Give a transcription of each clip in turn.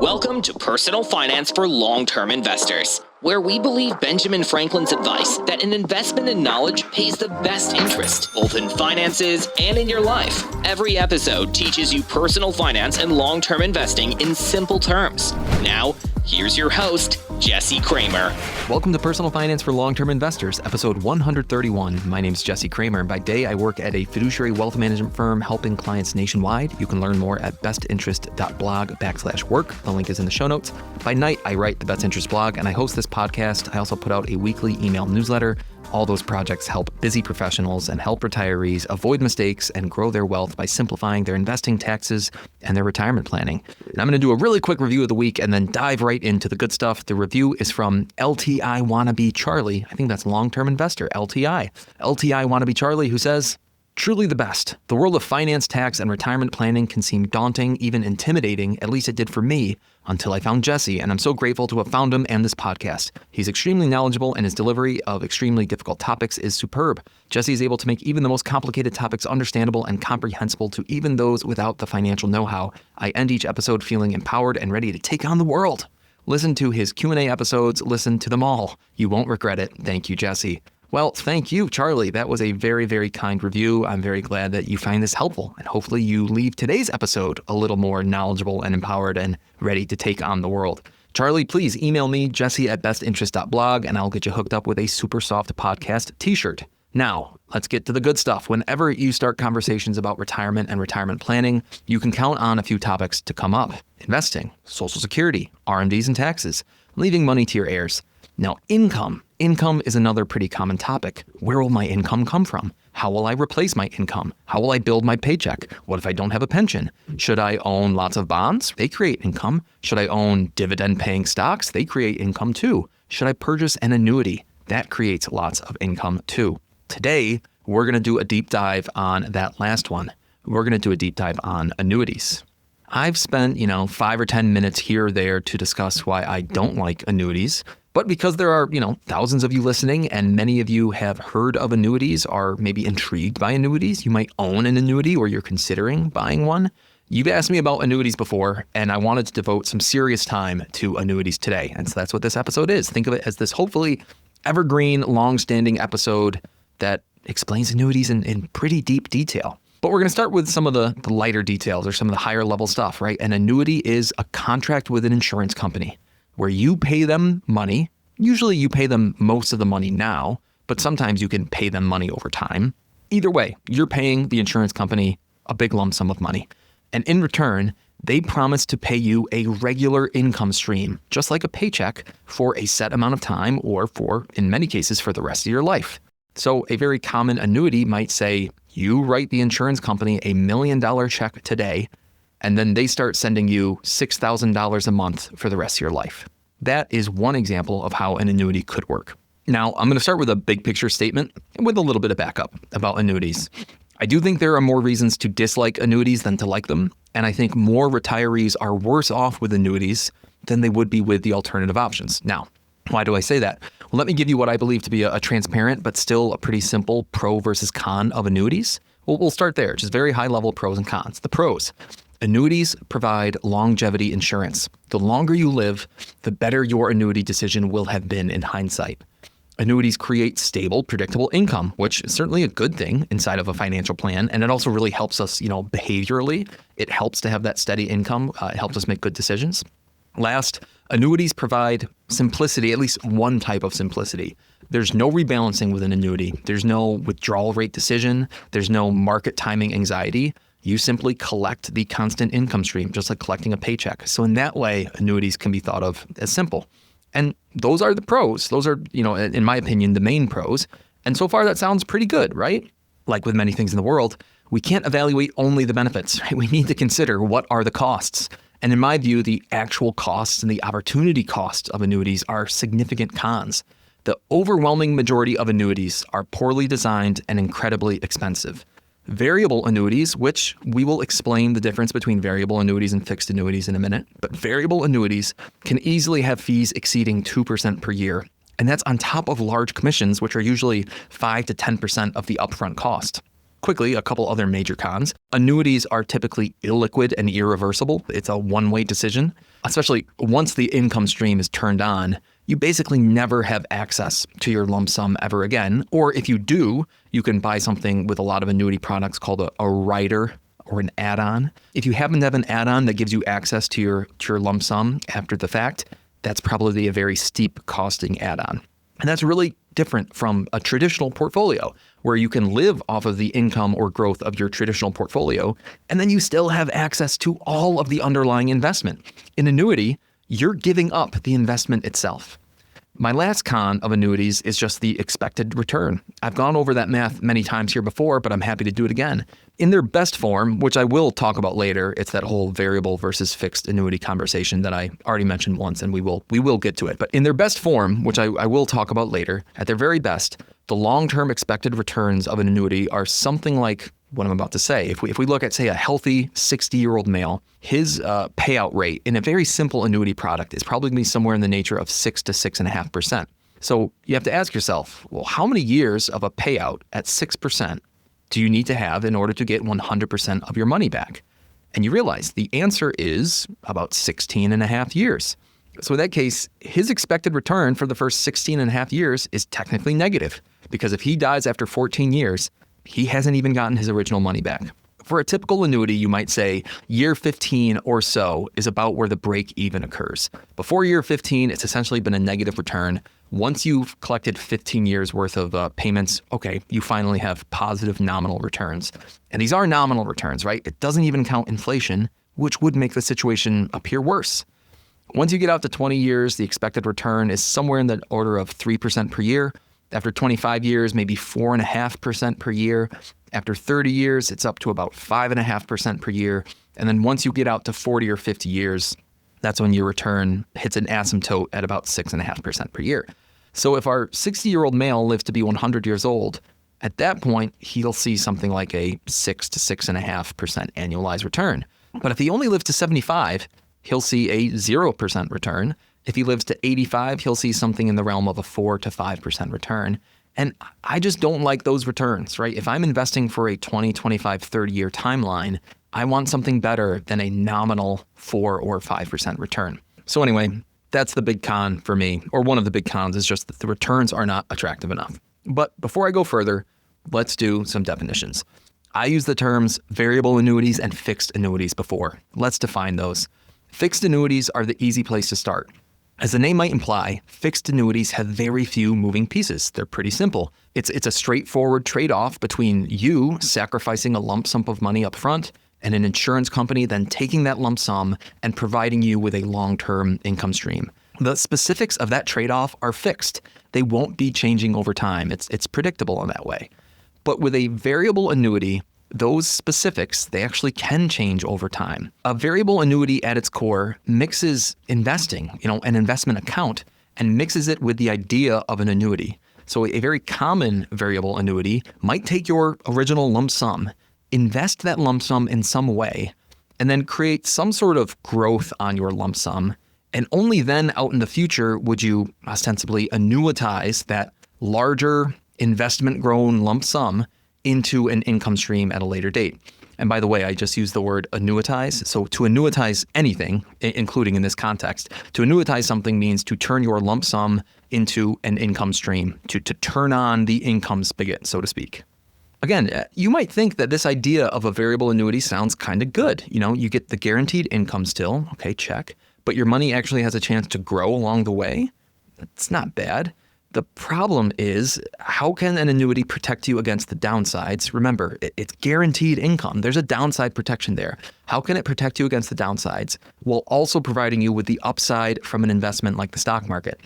Welcome to Personal Finance for Long-Term Investors, where we believe Benjamin Franklin's advice that an investment in knowledge pays the best interest, both in finances and in your life. Every episode teaches you personal finance and long-term investing in simple terms. Now, here's your host, Jesse Kramer. Welcome to Personal Finance for Long-Term Investors, episode 131. My name is Jesse Kramer. By day, I work at a fiduciary wealth management firm helping clients nationwide. You can learn more at bestinterest.blog/work. The link is in the show notes. By night, I write the Best Interest blog and I host this podcast. I also put out a weekly email newsletter. All those projects help busy professionals and help retirees avoid mistakes and grow their wealth by simplifying their investing, taxes, and their retirement planning. And I'm going to do a really quick review of the week and then dive right into the good stuff. The review is from LTI Wannabe Charlie. I think that's long-term investor, LTI. LTI Wannabe Charlie, who says, "Truly the best. The world of finance, tax, and retirement planning can seem daunting, even intimidating. At least it did for me until I found Jesse, and I'm so grateful to have found him and this podcast. He's extremely knowledgeable, and his delivery of extremely difficult topics is superb. Jesse is able to make even the most complicated topics understandable and comprehensible to even those without the financial know-how. I end each episode feeling empowered and ready to take on the world. Listen to his Q&A episodes. Listen to them all. You won't regret it. Thank you, Jesse." Well, thank you, Charlie. That was a very, very kind review. I'm very glad that you find this helpful, and hopefully you leave today's episode a little more knowledgeable and empowered and ready to take on the world. Charlie, please email me, jesse@bestinterest.blog, and I'll get you hooked up with a super soft podcast t-shirt. Now, let's get to the good stuff. Whenever you start conversations about retirement and retirement planning, you can count on a few topics to come up: investing, Social Security, RMDs and taxes, leaving money to your heirs. Now, income. Income is another pretty common topic. Where will my income come from? How will I replace my income? How will I build my paycheck? What if I don't have a pension? Should I own lots of bonds? They create income. Should I own dividend-paying stocks? They create income too. Should I purchase an annuity? That creates lots of income too. Today, we're going to do a deep dive on that last one. We're going to do a deep dive on annuities. I've spent, 5 or 10 minutes here or there to discuss why I don't like annuities. But because there are, thousands of you listening and many of you have heard of annuities, are maybe intrigued by annuities, you might own an annuity or you're considering buying one. You've asked me about annuities before, and I wanted to devote some serious time to annuities today. And so that's what this episode is. Think of it as this hopefully evergreen, long-standing episode that explains annuities in pretty deep detail. But we're going to start with some of the lighter details or some of the higher level stuff, right? An annuity is a contract with an insurance company where you pay them money. Usually you pay them most of the money now, but sometimes you can pay them money over time. Either way, you're paying the insurance company a big lump sum of money. And in return, they promise to pay you a regular income stream, just like a paycheck, for a set amount of time or for, in many cases, for the rest of your life. So a very common annuity might say, you write the insurance company $1 million check today, and then they start sending you $6,000 a month for the rest of your life. That is one example of how an annuity could work. Now, I'm going to start with a big picture statement with a little bit of backup about annuities. I do think there are more reasons to dislike annuities than to like them, and I think more retirees are worse off with annuities than they would be with the alternative options. Now, why do I say that? Well, let me give you what I believe to be a transparent but still a pretty simple pro versus con of annuities. Well, we'll start there, just very high level pros and cons. The pros. Annuities provide longevity insurance. The longer you live, the better your annuity decision will have been in hindsight. Annuities create stable, predictable income, which is certainly a good thing inside of a financial plan. And it also really helps us, behaviorally. It helps to have that steady income. It helps us make good decisions. Last, annuities provide simplicity, at least one type of simplicity. There's no rebalancing with an annuity. There's no withdrawal rate decision. There's no market timing anxiety. You simply collect the constant income stream, just like collecting a paycheck. So in that way, annuities can be thought of as simple. And those are the pros. Those are, in my opinion, the main pros. And so far, that sounds pretty good, right? Like with many things in the world, we can't evaluate only the benefits, right? We need to consider what are the costs. And in my view, the actual costs and the opportunity costs of annuities are significant cons. The overwhelming majority of annuities are poorly designed and incredibly expensive. Variable annuities, which we will explain the difference between variable annuities and fixed annuities in a minute, but variable annuities can easily have fees exceeding 2% per year. And that's on top of large commissions, which are usually 5 to 10% of the upfront cost. Quickly, a couple other major cons. Annuities are typically illiquid and irreversible. It's a one-way decision. especially once the income stream is turned on, you basically never have access to your lump sum ever again. Or if you do, you can buy something with a lot of annuity products called a rider or an add-on. If you happen to have an add-on that gives you access to your lump sum after the fact, that's probably a very steep costing add-on. And that's really different from a traditional portfolio where you can live off of the income or growth of your traditional portfolio, and then you still have access to all of the underlying investment. In annuity, you're giving up the investment itself. My last con of annuities is just the expected return. I've gone over that math many times here before, but I'm happy to do it again. In their best form, which I will talk about later, it's that whole variable versus fixed annuity conversation that I already mentioned once, and we will get to it. But in their best form, which I will talk about later, at their very best, the long-term expected returns of an annuity are something like what I'm about to say. If we look at, say, a healthy 60-year-old male, his payout rate in a very simple annuity product is probably going to be somewhere in the nature of 6 to 6.5%. So you have to ask yourself, well, how many years of a payout at 6% do you need to have in order to get 100% of your money back? And you realize the answer is about 16 and a half years. So in that case, his expected return for the first 16 and a half years is technically negative, because if he dies after 14 years, he hasn't even gotten his original money back. For a typical annuity, you might say year 15 or so is about where the break even occurs. Before year 15, it's essentially been a negative return. Once you've collected 15 years worth of payments, okay, you finally have positive nominal returns. And these are nominal returns, right? It doesn't even count inflation, which would make the situation appear worse. Once you get out to 20 years, the expected return is somewhere in the order of 3% per year. After 25 years, maybe 4.5% per year. After 30 years, it's up to about 5.5% per year. And then once you get out to 40 or 50 years, that's when your return hits an asymptote at about 6.5% per year. So if our 60-year-old male lives to be 100 years old, at that point, he'll see something like a 6 to 6.5% annualized return. But if he only lives to 75, he'll see a 0% return. If he lives to 85, he'll see something in the realm of a 4 to 5% return. And I just don't like those returns, right? If I'm investing for a 20, 25, 30-year timeline, I want something better than a nominal 4 or 5% return. So anyway, that's the big con for me, or one of the big cons is just that the returns are not attractive enough. But before I go further, let's do some definitions. I used the terms variable annuities and fixed annuities before. Let's define those. Fixed annuities are the easy place to start. As the name might imply, fixed annuities have very few moving pieces. They're pretty simple. It's a straightforward trade-off between you sacrificing a lump sum of money up front and an insurance company then taking that lump sum and providing you with a long-term income stream. The specifics of that trade-off are fixed. They won't be changing over time. It's predictable in that way. But with a variable annuity, those specifics, they actually can change over time. A variable annuity at its core mixes investing, an investment account, and mixes it with the idea of an annuity. So a very common variable annuity might take your original lump sum, invest that lump sum in some way, and then create some sort of growth on your lump sum. And only then out in the future would you ostensibly annuitize that larger investment-grown lump sum into an income stream at a later date. And by the way, I just used the word annuitize. So to annuitize anything, including in this context, to annuitize something means to turn your lump sum into an income stream, to turn on the income spigot, so to speak. Again, you might think that this idea of a variable annuity sounds kind of good. You get the guaranteed income still, okay, check, but your money actually has a chance to grow along the way. It's not bad. The problem is, how can an annuity protect you against the downsides? Remember, it's guaranteed income. There's a downside protection there. How can it protect you against the downsides while also providing you with the upside from an investment like the stock market?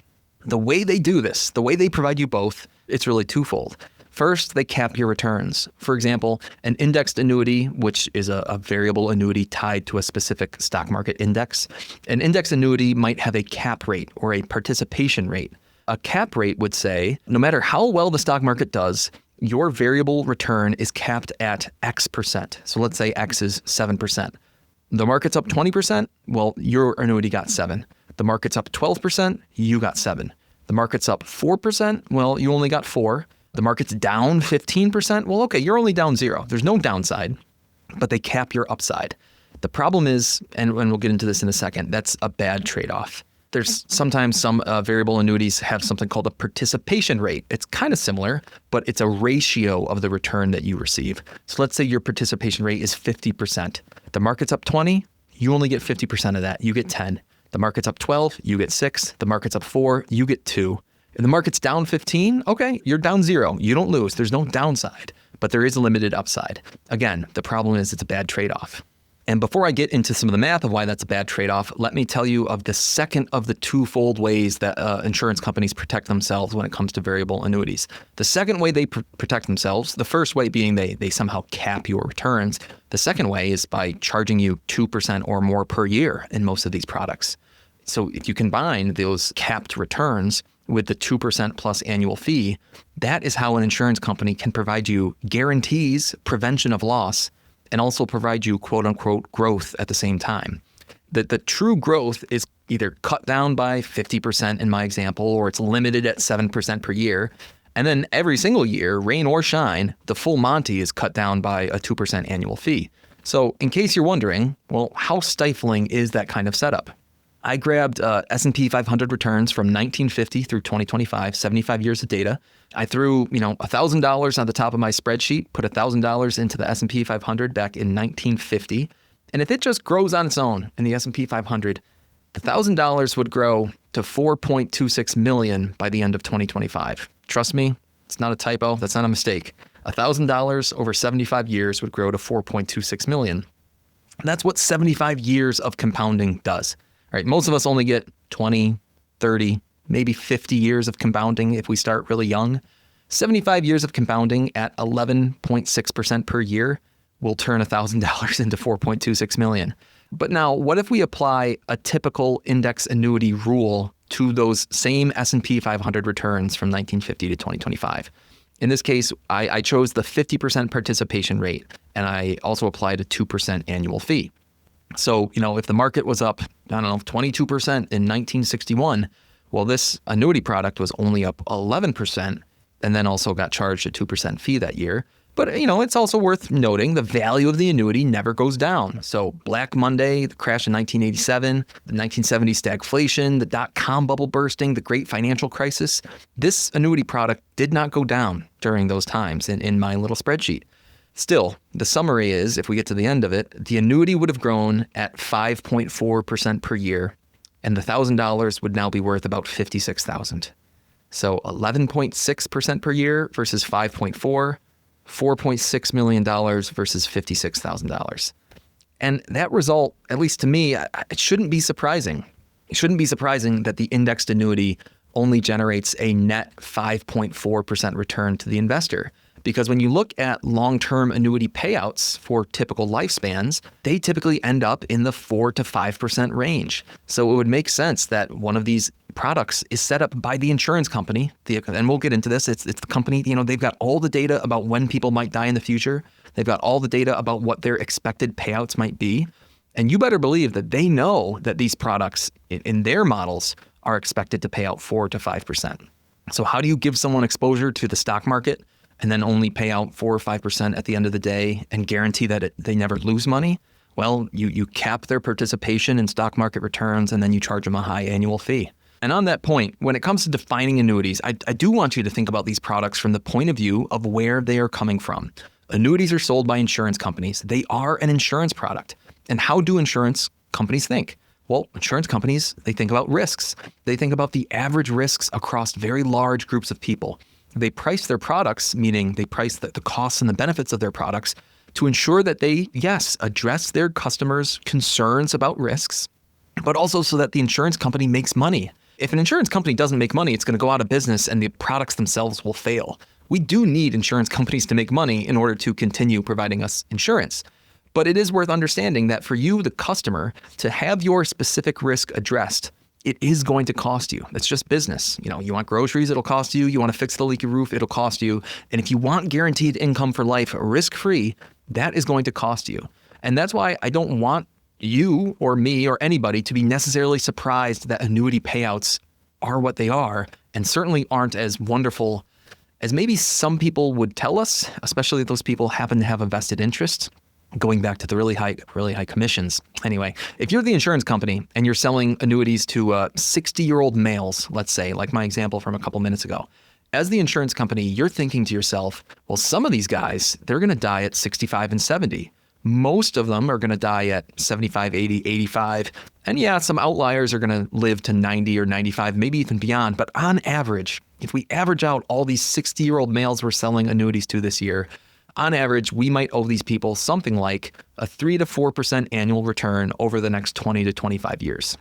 The way they do this, the way they provide you both, it's really twofold. First, they cap your returns. For example, an indexed annuity, which is a variable annuity tied to a specific stock market index, an indexed annuity might have a cap rate or a participation rate. A cap rate would say, no matter how well the stock market does, your variable return is capped at X%. So let's say X is 7%. The market's up 20%, well, your annuity got 7. The market's up 12%, you got 7. The market's up 4%, well, you only got 4. The market's down 15%, well, okay, you're only down 0. There's no downside, but they cap your upside. The problem is, and we'll get into this in a second, that's a bad trade-off. There's sometimes some variable annuities have something called a participation rate. It's kind of similar, but it's a ratio of the return that you receive. So let's say your participation rate is 50%. The market's up 20, you only get 50% of that. You get 10. The market's up 12, you get 6. The market's up 4, you get 2. If the market's down 15, okay, you're down 0. You don't lose. There's no downside, but there is a limited upside. Again, the problem is it's a bad trade-off. And before I get into some of the math of why that's a bad trade-off, let me tell you of the second of the twofold ways that insurance companies protect themselves when it comes to variable annuities. The second way they protect themselves, the first way being they somehow cap your returns. The second way is by charging you 2% or more per year in most of these products. So if you combine those capped returns with the 2% plus annual fee, that is how an insurance company can provide you guarantees, prevention of loss, and also provide you quote unquote growth at the same time. The true growth is either cut down by 50% in my example, or it's limited at 7% per year. And then every single year, rain or shine, the full Monty is cut down by a 2% annual fee. So in case you're wondering, well, how stifling is that kind of setup? I grabbed S&P 500 returns from 1950 through 2025, 75 years of data. I threw, $1,000 on the top of my spreadsheet, put $1,000 into the S&P 500 back in 1950. And if it just grows on its own in the S&P 500, the $1,000 would grow to 4.26 million by the end of 2025. Trust me, it's not a typo. That's not a mistake. $1,000 over 75 years would grow to 4.26 million. That's what 75 years of compounding does. Right, most of us only get 20, 30, maybe 50 years of compounding if we start really young. 75 years of compounding at 11.6% per year will turn $1,000 into 4.26 million. But now, what if we apply a typical index annuity rule to those same S&P 500 returns from 1950 to 2025? In this case, I chose the 50% participation rate, and I also applied a 2% annual fee. So, if the market was up, 22% in 1961, well, this annuity product was only up 11% and then also got charged a 2% fee that year. But, it's also worth noting the value of the annuity never goes down. So Black Monday, the crash in 1987, the 1970 stagflation, the dot-com bubble bursting, the great financial crisis, this annuity product did not go down during those times in my little spreadsheet. Still, the summary is, if we get to the end of it, the annuity would have grown at 5.4% per year, and the $1,000 would now be worth about $56,000. So 11.6% per year versus 5.4, $4.6 million versus $56,000. And that result, at least to me, it shouldn't be surprising. It shouldn't be surprising that the indexed annuity only generates a net 5.4% return to the investor. Because when you look at long-term annuity payouts for typical lifespans, they typically end up in the 4 to 5% range. So it would make sense that one of these products is set up by the insurance company. And we'll get into this. It's the company, they've got all the data about when people might die in the future. They've got all the data about what their expected payouts might be. And you better believe that they know that these products in their models are expected to pay out 4 to 5%. So how do you give someone exposure to the stock market and then only pay out 4 or 5% at the end of the day and guarantee that they never lose money? Well, you cap their participation in stock market returns, and then you charge them a high annual fee. And on that point, when it comes to defining annuities, I do want you to think about these products from the point of view of where they are coming from. Annuities are sold by insurance companies. They are an insurance product. And how do insurance companies think? Well, insurance companies, they think about risks. They think about the average risks across very large groups of people. They price their products, meaning they price the costs and the benefits of their products to ensure that they, yes, address their customers' concerns about risks, but also so that the insurance company makes money. If an insurance company doesn't make money, it's going to go out of business and the products themselves will fail. We do need insurance companies to make money in order to continue providing us insurance. But it is worth understanding that for you, the customer, to have your specific risk addressed, it is going to cost you. That's just business. You want groceries, it'll cost you. You want to fix the leaky roof, it'll cost you. And if you want guaranteed income for life, risk-free, that is going to cost you. And that's why I don't want you or me or anybody to be necessarily surprised that annuity payouts are what they are, and certainly aren't as wonderful as maybe some people would tell us, especially if those people happen to have a vested interest. going back to the really high commissions. Anyway, if you're the insurance company and you're selling annuities to 60-year-old males, let's say, like my example from a couple minutes ago, as the insurance company, you're thinking to yourself, well, some of these guys, they're going to die at 65 and 70. Most of them are going to die at 75, 80, 85. And yeah, some outliers are going to live to 90 or 95, maybe even beyond. But on average, if we average out all these 60-year-old males we're selling annuities to this year, on average, we might owe these people something like a 3 to 4% annual return over the next 20 to 25 years.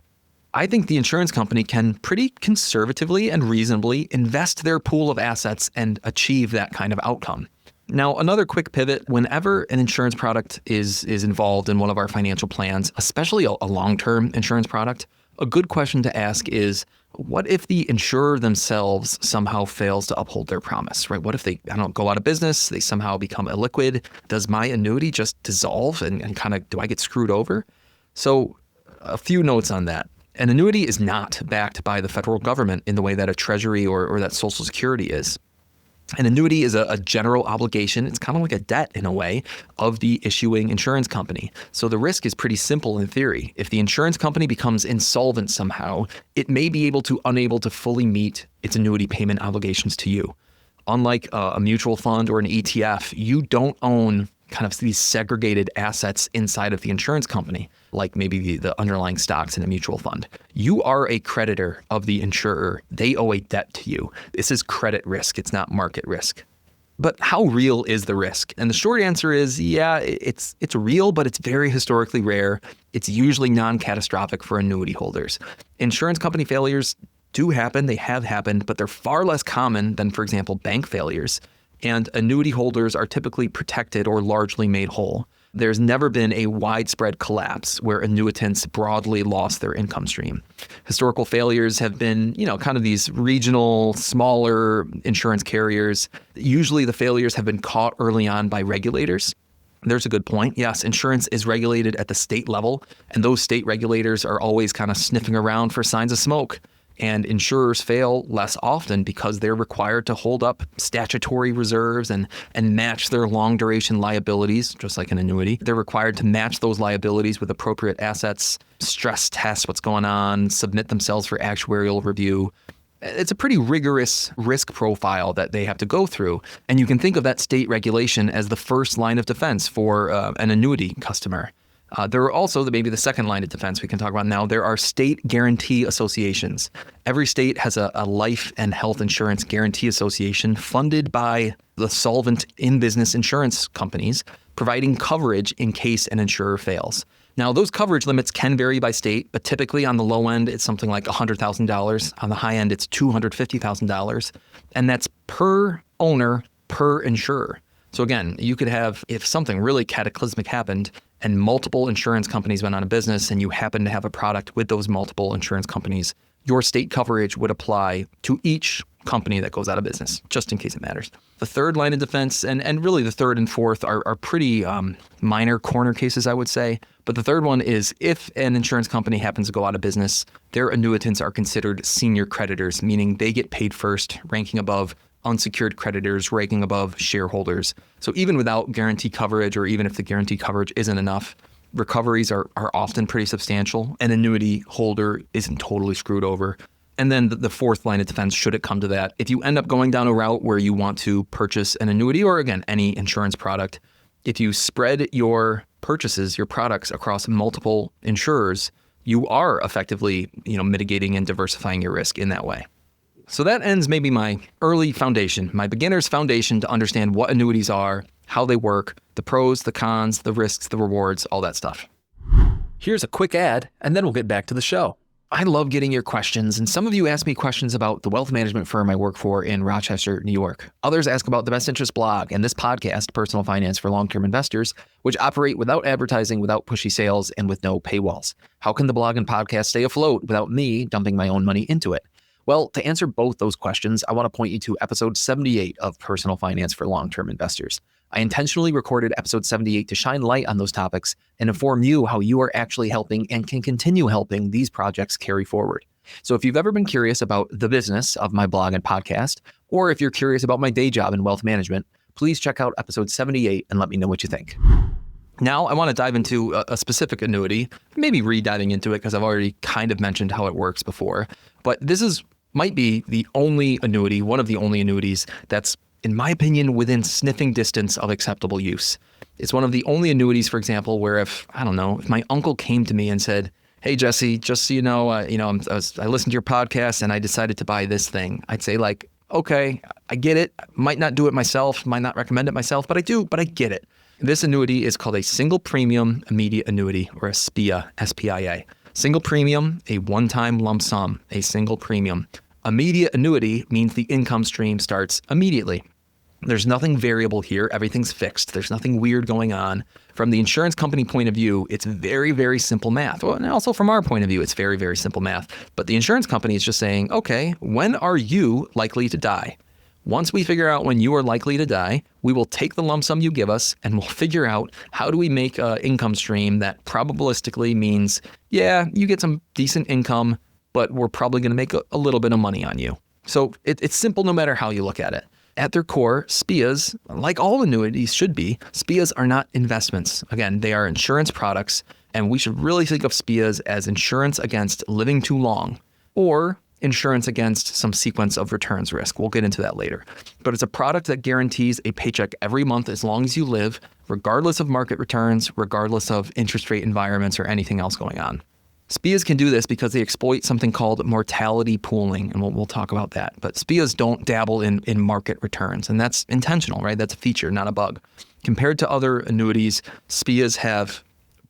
I think the insurance company can pretty conservatively and reasonably invest their pool of assets and achieve that kind of outcome. Now, another quick pivot, whenever an insurance product is involved in one of our financial plans, especially a long-term insurance product, a good question to ask is, what if the insurer themselves somehow fails to uphold their promise, right? What if they, go out of business, they somehow become illiquid? Does my annuity just dissolve and kind of, do I get screwed over? So a few notes on that. An annuity is not backed by the federal government in the way that a treasury or that Social Security is. An annuity is a general obligation. It's kind of like a debt in a way of the issuing insurance company. So the risk is pretty simple in theory. If the insurance company becomes insolvent somehow, it may be unable to fully meet its annuity payment obligations to you. Unlike a mutual fund or an ETF, you don't own kind of these segregated assets inside of the insurance company, like maybe the underlying stocks in a mutual fund. You are a creditor of the insurer. They owe a debt to you. This is credit risk. It's not market risk. But how real is the risk? And the short answer is, yeah, it's real, but it's very historically rare. It's usually non-catastrophic for annuity holders. Insurance company failures do happen. They have happened, but they're far less common than, for example, bank failures. And annuity holders are typically protected or largely made whole. There's never been a widespread collapse where annuitants broadly lost their income stream. Historical failures have been, kind of these regional, smaller insurance carriers. Usually the failures have been caught early on by regulators. There's a good point. Yes, insurance is regulated at the state level, and those state regulators are always kind of sniffing around for signs of smoke. And insurers fail less often because they're required to hold up statutory reserves and match their long duration liabilities, just like an annuity. They're required to match those liabilities with appropriate assets, stress test what's going on, submit themselves for actuarial review. It's a pretty rigorous risk profile that they have to go through. And you can think of that state regulation as the first line of defense for an annuity customer. There are also maybe the second line of defense we can talk about now. There are state guarantee associations. Every state has a life and health insurance guarantee association funded by the solvent in-business insurance companies, providing coverage in case an insurer fails. Now, those coverage limits can vary by state, but typically on the low end, it's something like $100,000. On the high end, it's $250,000. And that's per owner, per insurer. So again, you could have, if something really cataclysmic happened and multiple insurance companies went out of business and you happen to have a product with those multiple insurance companies, your state coverage would apply to each company that goes out of business, just in case it matters. The third line of defense, and really the third and fourth are pretty minor corner cases, I would say. But the third one is if an insurance company happens to go out of business, their annuitants are considered senior creditors, meaning they get paid first, ranking above unsecured creditors, ranking above shareholders. So even without guarantee coverage, or even if the guarantee coverage isn't enough, recoveries are often pretty substantial. An annuity holder isn't totally screwed over. And then the fourth line of defense, should it come to that, if you end up going down a route where you want to purchase an annuity or, again, any insurance product, if you spread your purchases, your products across multiple insurers, you are effectively, mitigating and diversifying your risk in that way. So that ends maybe my early foundation, my beginner's foundation to understand what annuities are, how they work, the pros, the cons, the risks, the rewards, all that stuff. Here's a quick ad, and then we'll get back to the show. I love getting your questions, and some of you ask me questions about the wealth management firm I work for in Rochester, New York. Others ask about the Best Interest blog and this podcast, Personal Finance for Long-Term Investors, which operate without advertising, without pushy sales, and with no paywalls. How can the blog and podcast stay afloat without me dumping my own money into it? Well, to answer both those questions, I want to point you to episode 78 of Personal Finance for Long-Term Investors. I intentionally recorded episode 78 to shine light on those topics and inform you how you are actually helping and can continue helping these projects carry forward. So if you've ever been curious about the business of my blog and podcast, or if you're curious about my day job in wealth management, please check out episode 78 and let me know what you think. Now I want to dive into a specific annuity, maybe re-diving into it because I've already kind of mentioned how it works before. But this might be the only annuity, one of the only annuities that's, in my opinion, within sniffing distance of acceptable use. It's one of the only annuities, for example, where if my uncle came to me and said, "Hey, Jesse, just so you know, I listened to your podcast and I decided to buy this thing," I'd say like, okay, I get it. Might not do it myself, might not recommend it myself, but I get it. This annuity is called a single premium immediate annuity, or a SPIA, S-P-I-A. Single premium, a one-time lump sum, a single premium. Immediate annuity means the income stream starts immediately. There's nothing variable here. Everything's fixed. There's nothing weird going on. From the insurance company point of view, it's very, very simple math. Well, and also from our point of view, it's very, very simple math. But the insurance company is just saying, okay, when are you likely to die? Once we figure out when you are likely to die, we will take the lump sum you give us and we'll figure out how do we make an income stream that probabilistically means, yeah, you get some decent income, but we're probably going to make a little bit of money on you. So it's simple no matter how you look at it. At their core, SPIAs, like all annuities should be, SPIAs are not investments. Again, they are insurance products, and we should really think of SPIAs as insurance against living too long, or insurance against some sequence of returns risk. We'll get into that later. But it's a product that guarantees a paycheck every month as long as you live, regardless of market returns, regardless of interest rate environments or anything else going on. SPIAs can do this because they exploit something called mortality pooling, and we'll talk about that. But SPIAs don't dabble in market returns, and that's intentional, right? That's a feature, not a bug. Compared to other annuities, SPIAs have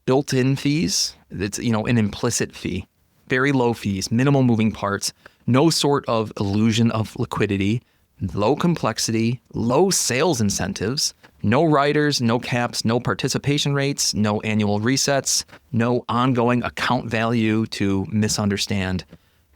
built-in fees. It's, an implicit fee. Very low fees, minimal moving parts, no sort of illusion of liquidity, low complexity, low sales incentives, no riders, no caps, no participation rates, no annual resets, no ongoing account value to misunderstand.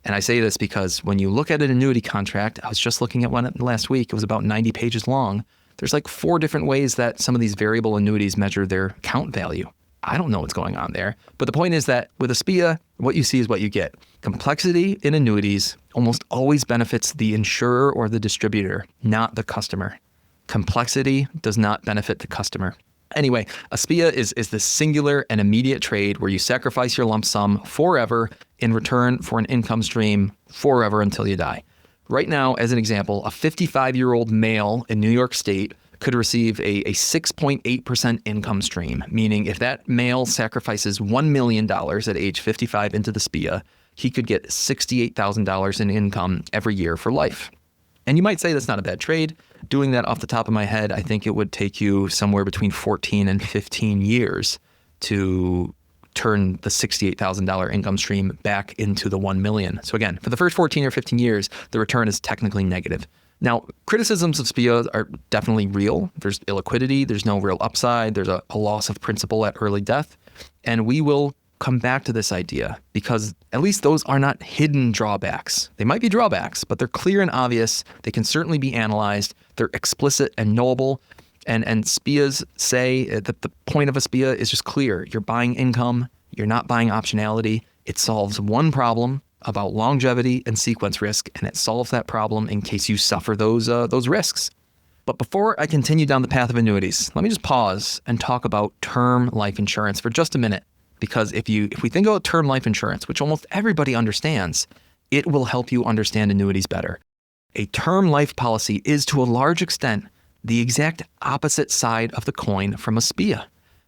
And I say this because when you look at an annuity contract, I was just looking at one last week, it was about 90 pages long. There's like 4 different ways that some of these variable annuities measure their account value. I don't know what's going on there. But the point is that with a SPIA, what you see is what you get. Complexity in annuities almost always benefits the insurer or the distributor, not the customer. Complexity does not benefit the customer. Anyway, a SPIA is the singular and immediate trade where you sacrifice your lump sum forever in return for an income stream forever until you die. Right now, as an example, a 55-year-old male in New York State could receive a 6.8% income stream, meaning if that male sacrifices $1 million at age 55 into the SPIA, he could get $68,000 in income every year for life. And you might say that's not a bad trade. Doing that off the top of my head, I think it would take you somewhere between 14 and 15 years to turn the $68,000 income stream back into the $1 million. So again, for the first 14 or 15 years, the return is technically negative. Now, criticisms of SPIA are definitely real. There's illiquidity, there's no real upside, there's a loss of principal at early death. And we will come back to this idea because at least those are not hidden drawbacks. They might be drawbacks, but they're clear and obvious. They can certainly be analyzed. They're explicit and knowable. And SPIAs say that the point of a SPIA is just clear. You're buying income. You're not buying optionality. It solves one problem about longevity and sequence risk, and it solves that problem in case you suffer those risks. But before I continue down the path of annuities, let me just pause and talk about term life insurance for just a minute. Because if we think about term life insurance, which almost everybody understands, it will help you understand annuities better. A term life policy is to a large extent the exact opposite side of the coin from a SPIA.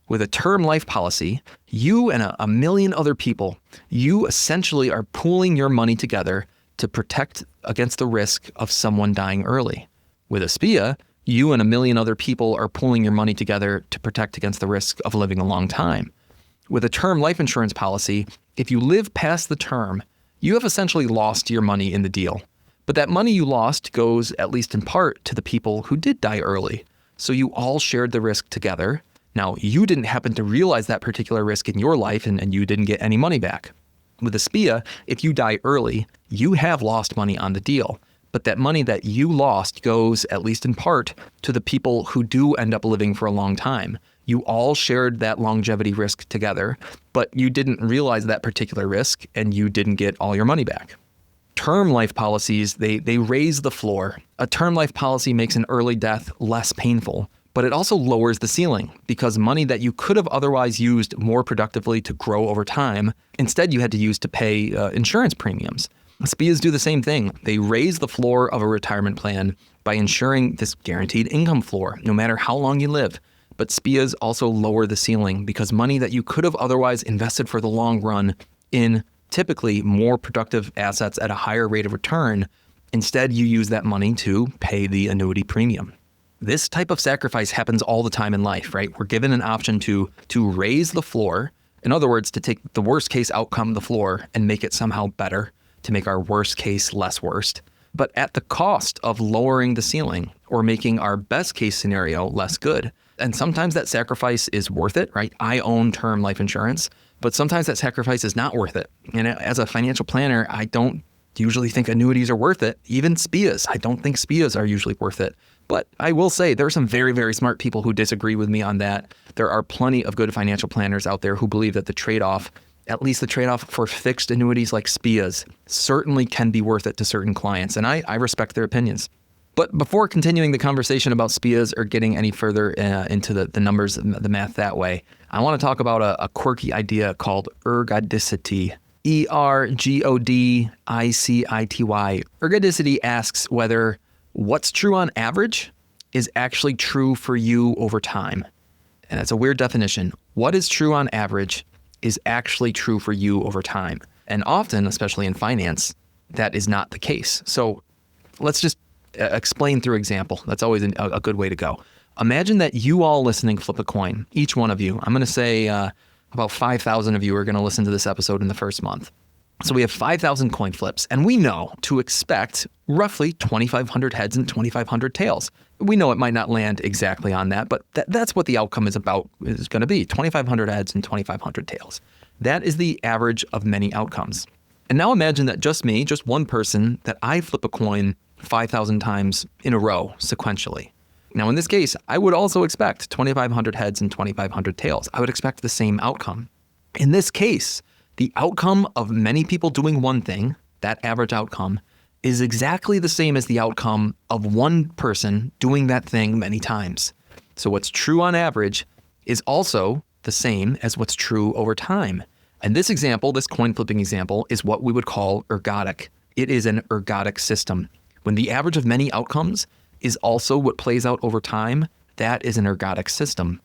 With a term life policy, you and a million other people, you essentially are pooling your money together to protect against the risk of someone dying early. With a SPIA, you and a million other people are pooling your money together to protect against the risk of living a long time. With a term life insurance policy, if you live past the term, you have essentially lost your money in the deal. But that money you lost goes, at least in part, to the people who did die early. So you all shared the risk together. Now, you didn't happen to realize that particular risk in your life and you didn't get any money back. With a SPIA, if you die early, you have lost money on the deal. But that money that you lost goes, at least in part, to the people who do end up living for a long time. You all shared that longevity risk together, but you didn't realize that particular risk and you didn't get all your money back. Term life policies, they raise the floor. A term life policy makes an early death less painful, but it also lowers the ceiling because money that you could have otherwise used more productively to grow over time, instead you had to use to pay insurance premiums. SPIAs do the same thing. They raise the floor of a retirement plan by ensuring this guaranteed income floor, no matter how long you live. But SPIAs also lower the ceiling because money that you could have otherwise invested for the long run in typically more productive assets at a higher rate of return, instead you use that money to pay the annuity premium. This type of sacrifice happens all the time in life, right? We're given an option to raise the floor. In other words, to take the worst case outcome, the floor, and make it somehow better, to make our worst case less worst, but at the cost of lowering the ceiling or making our best case scenario less good. And sometimes that sacrifice is worth it, right? I own term life insurance, but sometimes that sacrifice is not worth it. And as a financial planner, I don't usually think annuities are worth it. Even SPIAs, I don't think SPIAs are usually worth it. But I will say there are some very, very smart people who disagree with me on that. There are plenty of good financial planners out there who believe that the trade-off, at least the trade-off for fixed annuities like SPIAs, certainly can be worth it to certain clients. And I respect their opinions. But before continuing the conversation about SPIAs or getting any further into the numbers, the math that way, I want to talk about a quirky idea called ergodicity. ERGODICITY. Ergodicity asks whether what's true on average is actually true for you over time. And that's a weird definition. What is true on average is actually true for you over time. And often, especially in finance, that is not the case. So let's just explain through example. That's always a good way to go. Imagine that you all listening flip a coin, each one of you. I'm going to say about 5,000 of you are going to listen to this episode in the first month. So we have 5,000 coin flips, and we know to expect roughly 2,500 heads and 2,500 tails. We know it might not land exactly on that, but that's what the outcome is going to be, 2,500 heads and 2,500 tails. That is the average of many outcomes. And now imagine that just me, just one person, that I flip a coin 5,000 times in a row sequentially. Now, in this case, I would also expect 2,500 heads and 2,500 tails. I would expect the same outcome. In this case, the outcome of many people doing one thing, that average outcome, is exactly the same as the outcome of one person doing that thing many times. So what's true on average is also the same as what's true over time. And this example, this coin flipping example, is what we would call ergodic. It is an ergodic system. When the average of many outcomes is also what plays out over time, that is an ergodic system.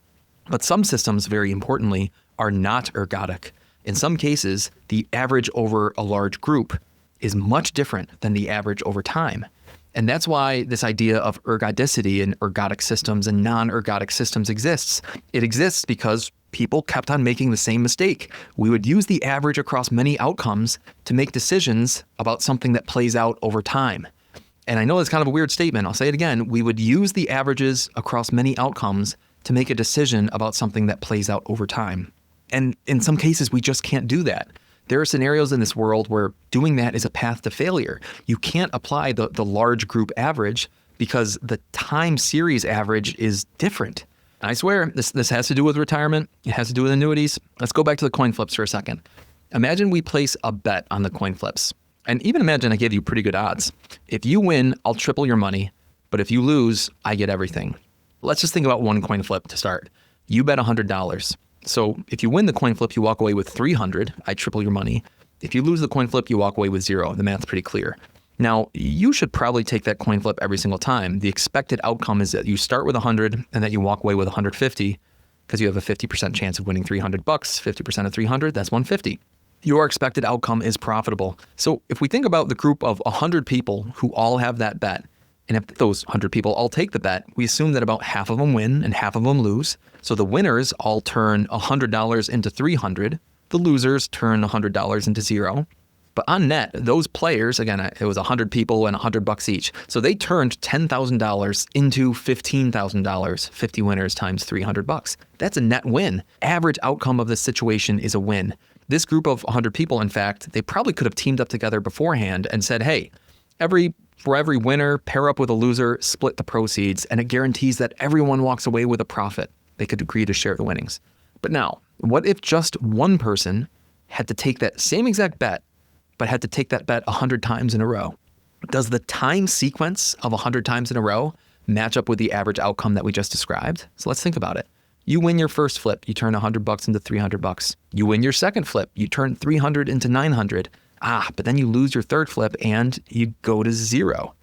But some systems, very importantly, are not ergodic. In some cases, the average over a large group is much different than the average over time. And that's why this idea of ergodicity and ergodic systems and non-ergodic systems exists. It exists because people kept on making the same mistake. We would use the average across many outcomes to make decisions about something that plays out over time. And I know that's kind of a weird statement. I'll say it again. We would use the averages across many outcomes to make a decision about something that plays out over time. And in some cases, we just can't do that. There are scenarios in this world where doing that is a path to failure. You can't apply the large group average because the time series average is different. And I swear, this has to do with retirement. It has to do with annuities. Let's go back to the coin flips for a second. Imagine we place a bet on the coin flips. And even imagine I gave you pretty good odds. If you win, I'll triple your money. But if you lose, I get everything. Let's just think about one coin flip to start. You bet $100. So if you win the coin flip, you walk away with 300. I triple your money. If you lose the coin flip, you walk away with 0. The math's pretty clear. Now, you should probably take that coin flip every single time. The expected outcome is that you start with 100 and that you walk away with 150 because you have a 50% chance of winning $300. 50% of 300, that's 150. Your expected outcome is profitable. So if we think about the group of 100 people who all have that bet, and if those 100 people all take the bet, we assume that about half of them win and half of them lose. So the winners all turn $100 into 300. The losers turn $100 into 0. But on net, those players, again, it was 100 people and $100 each. So they turned $10,000 into $15,000, 50 winners times $300. That's a net win. Average outcome of this situation is a win. This group of 100 people, in fact, they probably could have teamed up together beforehand and said, hey, for every winner, pair up with a loser, split the proceeds, and it guarantees that everyone walks away with a profit. They could agree to share the winnings. But now, what if just one person had to take that same exact bet, but had to take that bet 100 times in a row? Does the time sequence of 100 times in a row match up with the average outcome that we just described? So let's think about it. You win your first flip, you turn $100 into $300. You win your second flip, you turn 300 into 900. But then you lose your third flip and you go to zero.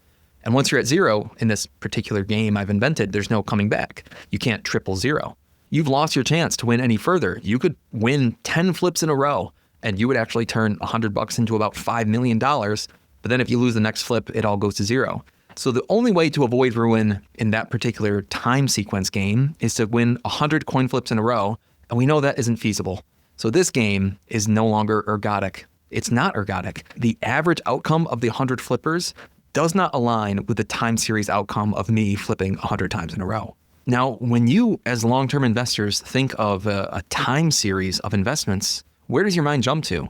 And once you're at zero in this particular game I've invented, there's no coming back. You can't triple zero. You've lost your chance to win any further. You could win 10 flips in a row and you would actually turn $100 into about $5 million. But then if you lose the next flip, it all goes to zero. So the only way to avoid ruin in that particular time sequence game is to win 100 coin flips in a row. And we know that isn't feasible. So this game is no longer ergodic. It's not ergodic. The average outcome of the 100 flippers does not align with the time series outcome of me flipping 100 times in a row. Now, when you as long-term investors think of a time series of investments, where does your mind jump to?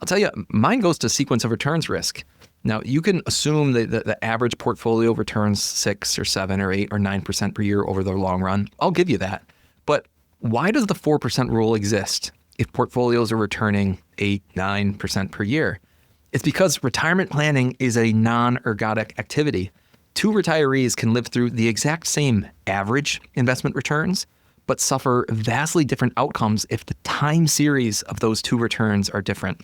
I'll tell you, mine goes to sequence of returns risk. Now, you can assume that the average portfolio returns 6 or 7 or 8 or 9% per year over the long run. I'll give you that. But why does the 4% rule exist if portfolios are returning 8, 9% per year? It's because retirement planning is a non-ergodic activity. Two retirees can live through the exact same average investment returns, but suffer vastly different outcomes if the time series of those two returns are different.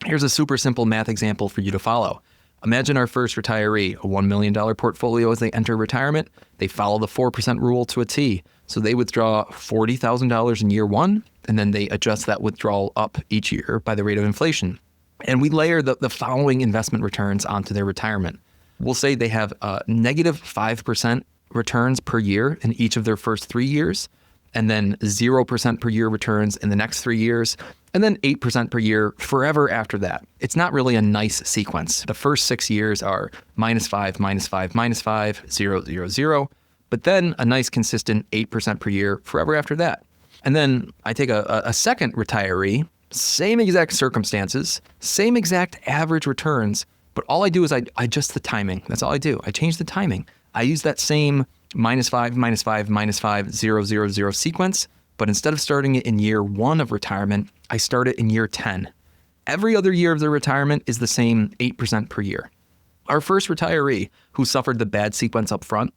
Here's a super simple math example for you to follow. Imagine our first retiree, a $1 million portfolio as they enter retirement. They follow the 4% rule to a T. So they withdraw $40,000 in year one, and then they adjust that withdrawal up each year by the rate of inflation. And we layer the following investment returns onto their retirement. We'll say they have negative 5% returns per year in each of their first 3 years, and then 0% per year returns in the next 3 years, and then 8% per year forever after that. It's not really a nice sequence. The first 6 years are -5, -5, -5, 0, 0, 0, but then a nice consistent 8% per year forever after that. And then I take a second retiree, same exact circumstances, same exact average returns, but all I do is I adjust the timing. That's all I do. I change the timing. I use that same -5, -5, -5, 0, 0, 0 sequence, but instead of starting it in year 1 of retirement, I start it in year 10. Every other year of their retirement is the same 8% per year. Our first retiree who suffered the bad sequence up front,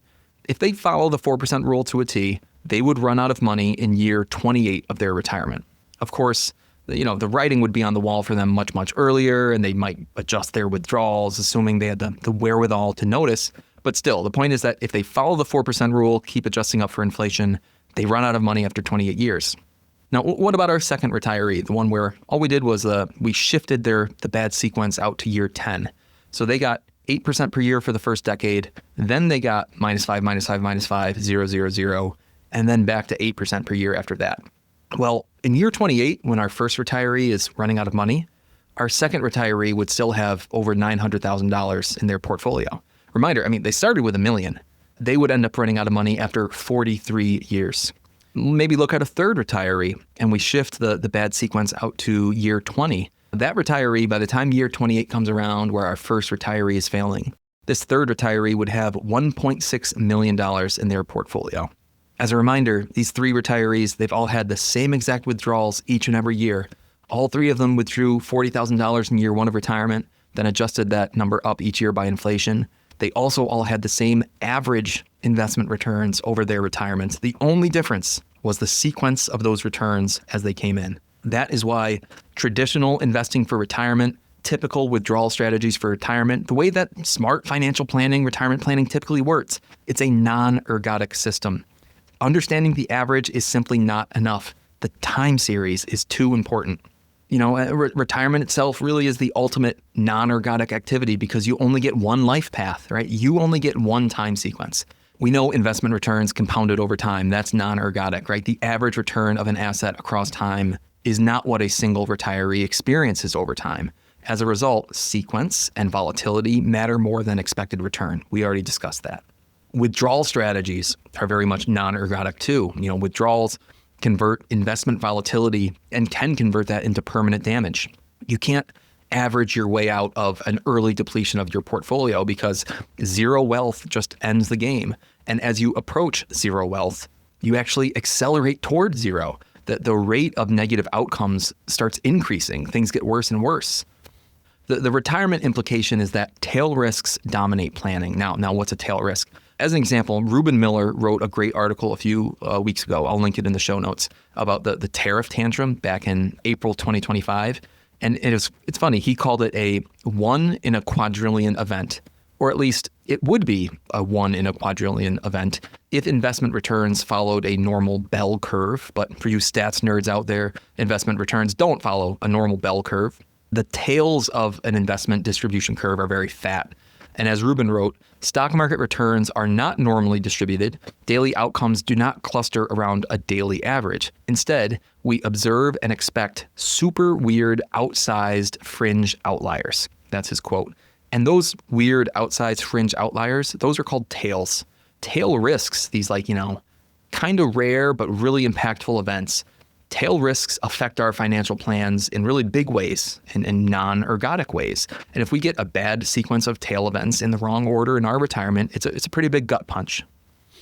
if they follow the 4% rule to a T, they would run out of money in year 28 of their retirement. Of course, the writing would be on the wall for them much, much earlier, and they might adjust their withdrawals, assuming they had the wherewithal to notice. But still, the point is that if they follow the 4% rule, keep adjusting up for inflation, they run out of money after 28 years. Now, what about our second retiree, the one where all we did was we shifted the bad sequence out to year 10. So they got 8% per year for the first decade, then they got -5, -5, -5, 0, 0, 0, and then back to 8% per year after that. Well, in year 28, when our first retiree is running out of money, our second retiree would still have over $900,000 in their portfolio. Reminder, they started with $1 million. They would end up running out of money after 43 years. Maybe look at a third retiree, and we shift the bad sequence out to year 20. That retiree, by the time year 28 comes around where our first retiree is failing, this third retiree would have $1.6 million in their portfolio. As a reminder, these 3 retirees, they've all had the same exact withdrawals each and every year. All 3 of them withdrew $40,000 in year 1 of retirement, then adjusted that number up each year by inflation. They also all had the same average investment returns over their retirements. The only difference was the sequence of those returns as they came in. That is why traditional investing for retirement, typical withdrawal strategies for retirement, the way that smart financial planning, retirement planning typically works, it's a non-ergodic system. Understanding the average is simply not enough. The time series is too important. Retirement itself really is the ultimate non-ergodic activity because you only get one life path, right? You only get one time sequence. We know investment returns compounded over time. That's non-ergodic, right? The average return of an asset across time is not what a single retiree experiences over time. As a result, sequence and volatility matter more than expected return. We already discussed that. Withdrawal strategies are very much non-ergodic too. Withdrawals convert investment volatility and can convert that into permanent damage. You can't average your way out of an early depletion of your portfolio because zero wealth just ends the game. And as you approach zero wealth, you actually accelerate toward zero. The rate of negative outcomes starts increasing. Things get worse and worse. The retirement implication is that tail risks dominate planning. Now what's a tail risk? As an example, Reuben Miller wrote a great article a few weeks ago. I'll link it in the show notes about the tariff tantrum back in April 2025. And it's funny. He called it a 1 in a quadrillion event, or at least it would be a 1 in a quadrillion event if investment returns followed a normal bell curve. But for you stats nerds out there, investment returns don't follow a normal bell curve. The tails of an investment distribution curve are very fat. And as Rubin wrote, stock market returns are not normally distributed. Daily outcomes do not cluster around a daily average. Instead, we observe and expect super weird, outsized fringe outliers. That's his quote. And those weird, outsized fringe outliers, those are called tails. Tail risks, these kind of rare but really impactful events. Tail risks affect our financial plans in really big ways and in non-ergodic ways. And if we get a bad sequence of tail events in the wrong order in our retirement, it's a pretty big gut punch.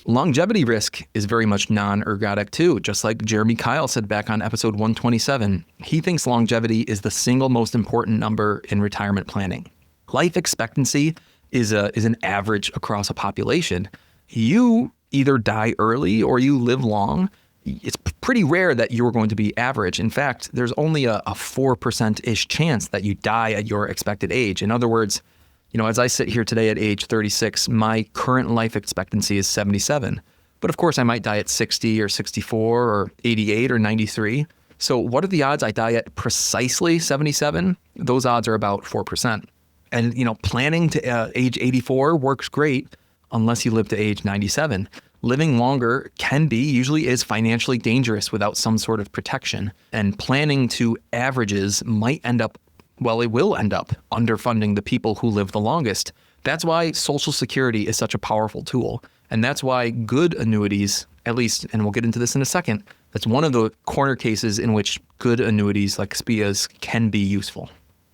Longevity risk is very much non-ergodic too, just like Jeremy Kyle said back on episode 127. He thinks longevity is the single most important number in retirement planning. Life expectancy is an average across a population. You either die early or you live long. It's pretty rare that you're going to be average. In fact, there's only a 4%-ish chance that you die at your expected age. In other words, as I sit here today at age 36, my current life expectancy is 77. But of course, I might die at 60 or 64 or 88 or 93. So what are the odds I die at precisely 77? Those odds are about 4%. And, planning to age 84 works great unless you live to age 97. Living longer usually is financially dangerous without some sort of protection. And planning to averages it will end up underfunding the people who live the longest. That's why Social Security is such a powerful tool. And that's why good annuities, at least, and we'll get into this in a second, that's one of the corner cases in which good annuities like SPIAs can be useful.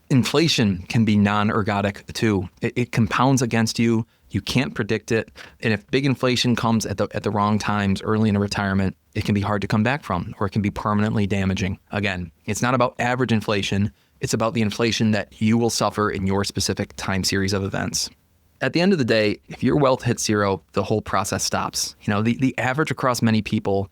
Inflation can be non-ergodic too. It compounds against you. You can't predict it. And if big inflation comes at the wrong times early in a retirement, it can be hard to come back from, or it can be permanently damaging. Again, it's not about average inflation. It's about the inflation that you will suffer in your specific time series of events. At the end of the day, if your wealth hits zero, the whole process stops. The average across many people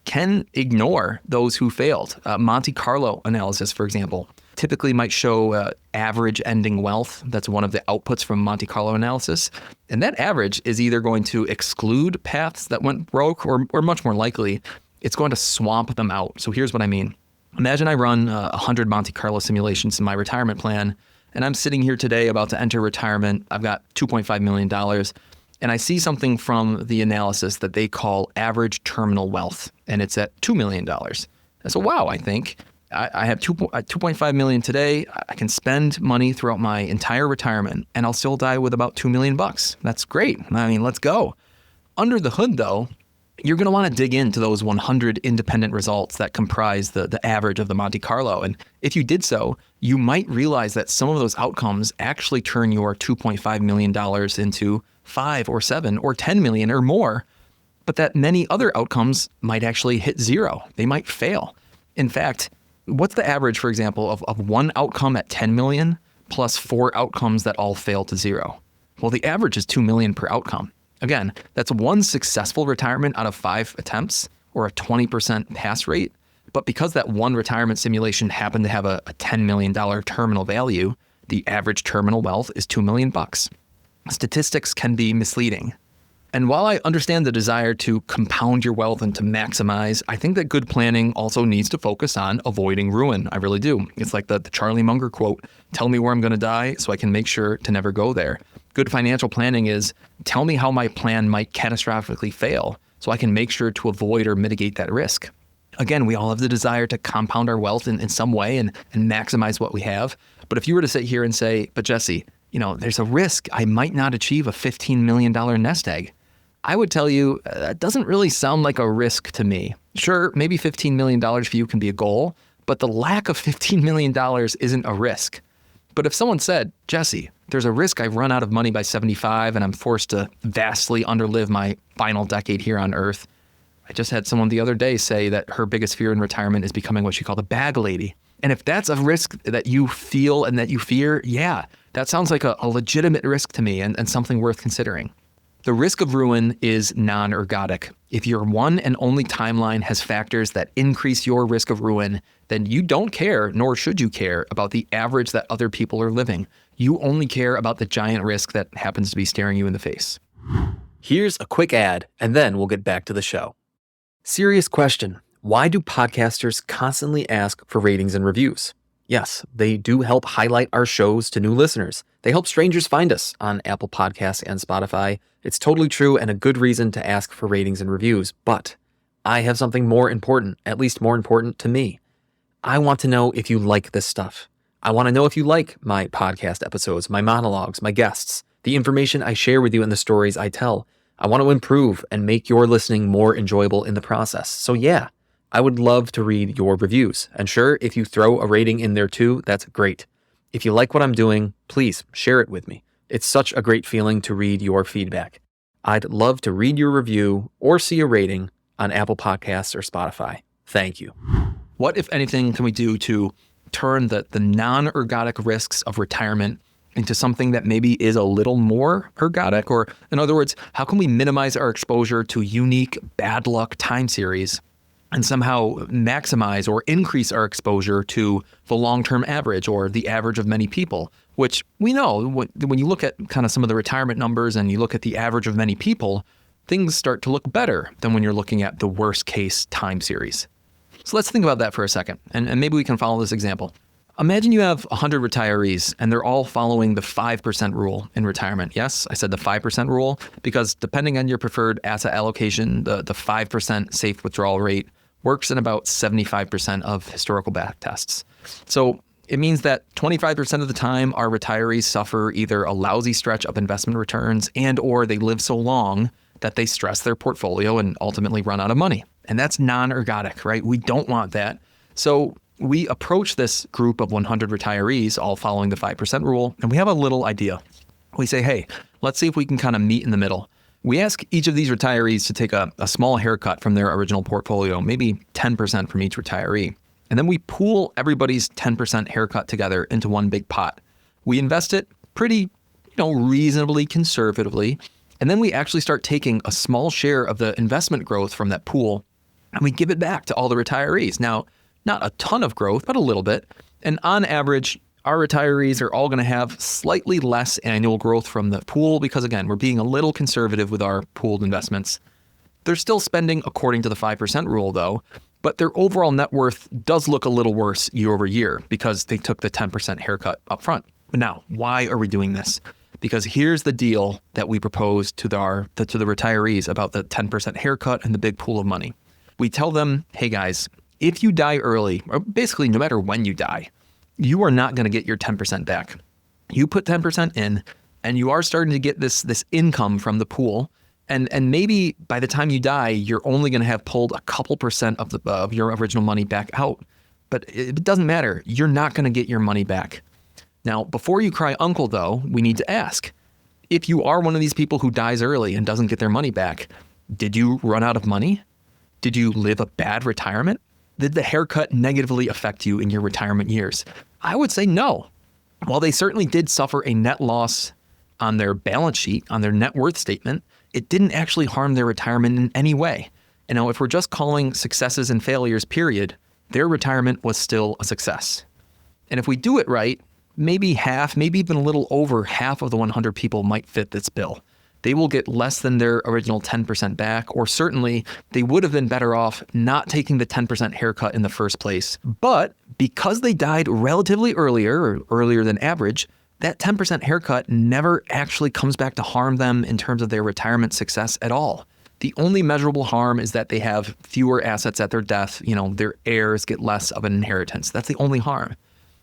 can ignore those who failed. Monte Carlo analysis, for example, typically might show average ending wealth. That's one of the outputs from Monte Carlo analysis. And that average is either going to exclude paths that went broke or much more likely, it's going to swamp them out. So here's what I mean. Imagine I run 100 Monte Carlo simulations in my retirement plan, and I'm sitting here today about to enter retirement. I've got $2.5 million, and I see something from the analysis that they call average terminal wealth, and it's at $2 million. And so, wow, I think I have $2.5 million today. I can spend money throughout my entire retirement, and I'll still die with about $2 million. That's great. I mean, let's go. Under the hood, though, you're going to want to dig into those 100 independent results that comprise the average of the Monte Carlo. And if you did so, you might realize that some of those outcomes actually turn your $2.5 million into $5 or $7 or $10 million or more, but that many other outcomes might actually hit zero. They might fail. In fact, what's the average, for example, of one outcome at 10 million plus 4 outcomes that all fail to zero? Well, the average is 2 million per outcome. Again, that's one successful retirement out of 5 attempts, or a 20% pass rate. But because that one retirement simulation happened to have a $10 million terminal value, the average terminal wealth is $2 million. Statistics can be misleading. And while I understand the desire to compound your wealth and to maximize, I think that good planning also needs to focus on avoiding ruin. I really do. It's like the Charlie Munger quote, tell me where I'm going to die so I can make sure to never go there. Good financial planning is tell me how my plan might catastrophically fail so I can make sure to avoid or mitigate that risk. Again, we all have the desire to compound our wealth in some way and maximize what we have. But if you were to sit here and say, but Jesse, there's a risk I might not achieve a $15 million nest egg, I would tell you that doesn't really sound like a risk to me. Sure, maybe $15 million for you can be a goal, but the lack of $15 million isn't a risk. But if someone said, Jesse, there's a risk I run out of money by 75 and I'm forced to vastly underlive my final decade here on Earth. I just had someone the other day say that her biggest fear in retirement is becoming what she called a bag lady. And if that's a risk that you feel and that you fear, yeah, that sounds like a legitimate risk to me and something worth considering. The risk of ruin is non-ergodic. If your one and only timeline has factors that increase your risk of ruin, then you don't care, nor should you care, about the average that other people are living. You only care about the giant risk that happens to be staring you in the face. Here's a quick ad, and then we'll get back to the show. Serious question. Why do podcasters constantly ask for ratings and reviews? Yes, they do help highlight our shows to new listeners. They help strangers find us on Apple Podcasts and Spotify. It's totally true and a good reason to ask for ratings and reviews. But I have something more important, at least more important to me. I want to know if you like this stuff. I want to know if you like my podcast episodes, my monologues, my guests, the information I share with you and the stories I tell. I want to improve and make your listening more enjoyable in the process. So yeah, I would love to read your reviews. And sure, if you throw a rating in there too, that's great. If you like what I'm doing, please share it with me. It's such a great feeling to read your feedback. I'd love to read your review or see a rating on Apple Podcasts or Spotify. Thank you. What, if anything, can we do to turn the non-ergodic risks of retirement into something that maybe is a little more ergodic? Or in other words, how can we minimize our exposure to unique bad luck time series and somehow maximize or increase our exposure to the long-term average or the average of many people, which we know when you look at kind of some of the retirement numbers and you look at the average of many people, things start to look better than when you're looking at the worst case time series. So let's think about that for a second, and maybe we can follow this example. Imagine you have 100 retirees and they're all following the 5% rule in retirement. Yes, I said the 5% rule because depending on your preferred asset allocation, the 5% safe withdrawal rate works in about 75% of historical back tests. So it means that 25% of the time our retirees suffer either a lousy stretch of investment returns and or they live so long that they stress their portfolio and ultimately run out of money. And that's non-ergodic, right? We don't want that. So we approach this group of 100 retirees all following the 5% rule, and we have a little idea. We say, hey, let's see if we can kind of meet in the middle. We ask each of these retirees to take a small haircut from their original portfolio, maybe 10% from each retiree. And then we pool everybody's 10% haircut together into one big pot. We invest it pretty, reasonably conservatively. And then we actually start taking a small share of the investment growth from that pool and we give it back to all the retirees. Now, not a ton of growth, but a little bit. And on average, our retirees are all going to have slightly less annual growth from the pool because, again, we're being a little conservative with our pooled investments. They're still spending according to the 5% rule, though, but their overall net worth does look a little worse year over year because they took the 10% haircut up front. But now, why are we doing this? Because here's the deal that we propose to the retirees about the 10% haircut and the big pool of money. We tell them, hey guys, if you die early, or basically no matter when you die, you are not going to get your 10% back. You put 10% in and you are starting to get this income from the pool. And maybe by the time you die, you're only going to have pulled a couple percent of your original money back out. But it doesn't matter. You're not going to get your money back. Now, before you cry uncle, though, we need to ask, if you are one of these people who dies early and doesn't get their money back, did you run out of money? Did you live a bad retirement? Did the haircut negatively affect you in your retirement years? I would say no. While they certainly did suffer a net loss on their balance sheet, on their net worth statement, it didn't actually harm their retirement in any way. And now, if we're just calling successes and failures, period, their retirement was still a success. And if we do it right, maybe half, maybe even a little over half of the 100 people might fit this bill. They will get less than their original 10% back, or certainly they would have been better off not taking the 10% haircut in the first place. But because they died relatively earlier, or earlier than average, that 10% haircut never actually comes back to harm them in terms of their retirement success at all. The only measurable harm is that they have fewer assets at their death. Their heirs get less of an inheritance. That's the only harm.